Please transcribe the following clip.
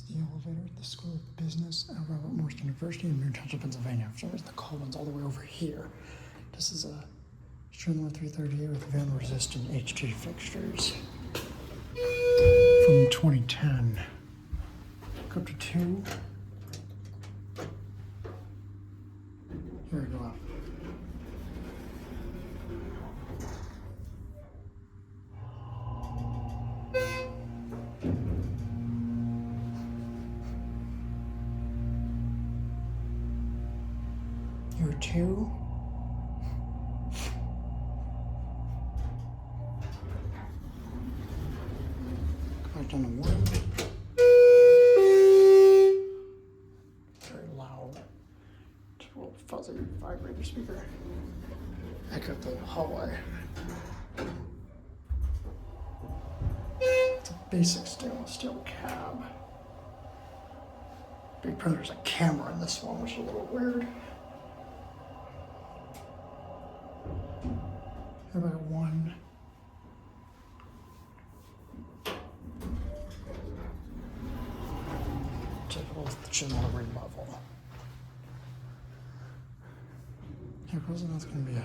The elevator at the School of Business at Robert Morris University in Boone Township, Pennsylvania. For some reason, the column's all the way over here. This is a Schindler 330A with van-resistant HT fixtures from 2010. Go up to 2. Here we go up. Here 2. Go back down to 1. Very loud. Just a little fuzzy vibrator speaker. Back up the hallway. It's a basic stainless steel cab. Big printer's a camera in this one, which is a little weird. Here about 1. Typical Schindler level. Here goes, and that's going to be it.